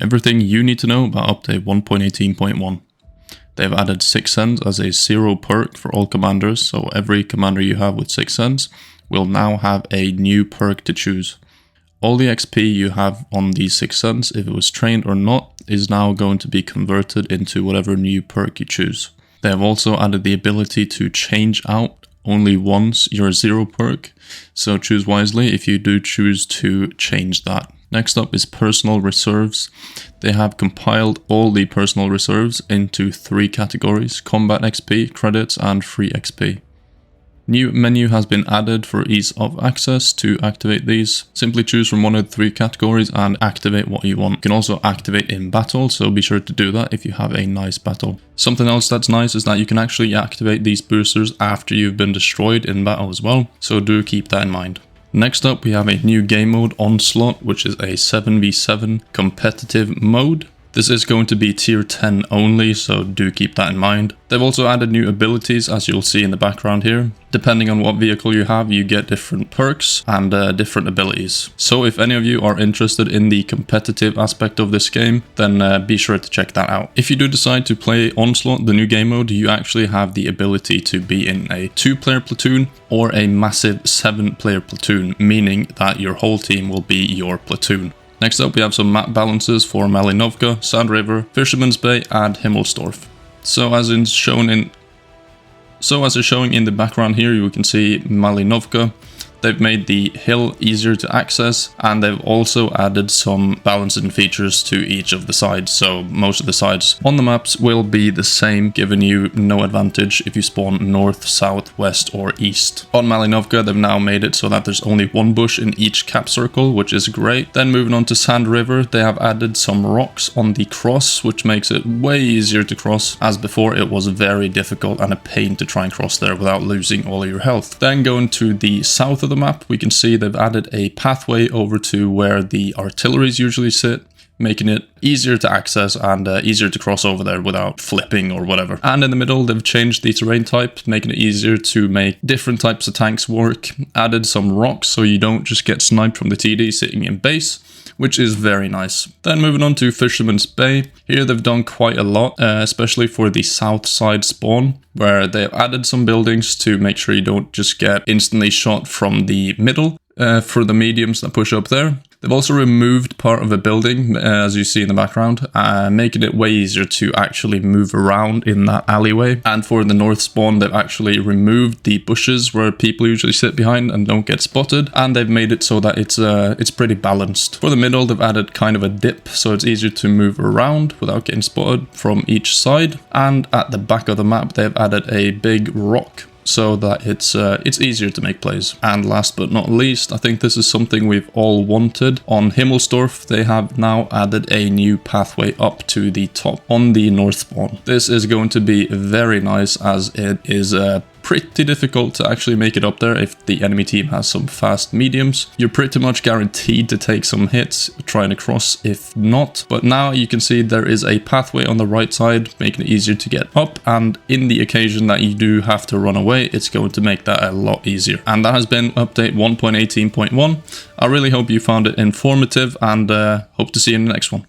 Everything you need to know about update 1.18.1. They've added 6 cents as a 0 perk for all commanders, so every commander you have with 6 cents will now have a new perk to choose. All the XP you have on these 6 cents, if it was trained or not, is now going to be converted into whatever new perk you choose. They have also added the ability to change out only once your 0 perk, so choose wisely if you do choose to change that. Next up is personal reserves. They have compiled all the personal reserves into 3 categories: combat XP, credits, and free XP. New menu has been added for ease of access to activate these. Simply choose from one of the 3 categories and activate what you want. You can also activate in battle, so be sure to do that if you have a nice battle. Something else that's nice is that you can actually activate these boosters after you've been destroyed in battle as well, so do keep that in mind. Next up, we have a new game mode, Onslaught, which is a 7v7 competitive mode. This is going to be tier 10 only, so do keep that in mind. They've also added new abilities, as you'll see in the background here. Depending on what vehicle you have, you get different perks and different abilities. So if any of you are interested in the competitive aspect of this game, then be sure to check that out. If you do decide to play Onslaught, the new game mode, you actually have the ability to be in a 2-player platoon or a massive 7-player platoon, meaning that your whole team will be your platoon. Next up, we have some map balances for Malinovka, Sand River, Fisherman's Bay, and Himmelsdorf. So as is showing in the background here, you can see Malinovka. They've made the hill easier to access, and they've also added some balancing features to each of the sides. So most of the sides on the maps will be the same, giving you no advantage if you spawn north, south, west, or east. On Malinovka, they've now made it so that there's only 1 bush in each cap circle, which is great. Then moving on to Sand River, they have added some rocks on the cross, which makes it way easier to cross, as before it was very difficult and a pain to try and cross there without losing all of your health. Then going to the south of the map, we can see they've added a pathway over to where the artilleries usually sit, making it easier to access and easier to cross over there without flipping or whatever. And in the middle, they've changed the terrain type, making it easier to make different types of tanks work. Added some rocks so you don't just get sniped from the TD sitting in base, which is very nice. Then moving on to Fisherman's Bay. Here they've done quite a lot, especially for the south side spawn, where they've added some buildings to make sure you don't just get instantly shot from the middle for the mediums that push up there. They've also removed part of a building, as you see in the background, making it way easier to actually move around in that alleyway. And for the north spawn, they've actually removed the bushes where people usually sit behind and don't get spotted. And they've made it so that it's pretty balanced. For the middle, they've added kind of a dip, so it's easier to move around without getting spotted from each side. And at the back of the map, they've added a big rock, so that it's easier to make plays. And last but not least, I think this is something we've all wanted. On Himmelsdorf, they have now added a new pathway up to the top on the north spawn. This is going to be very nice, as it is pretty difficult to actually make it up there if the enemy team has some fast mediums. You're pretty much guaranteed to take some hits trying to cross if not. But now you can see there is a pathway on the right side, making it easier to get up. And in the occasion that you do have to run away, it's going to make that a lot easier. And that has been update 1.18.1. I really hope you found it informative, and hope to see you in the next one.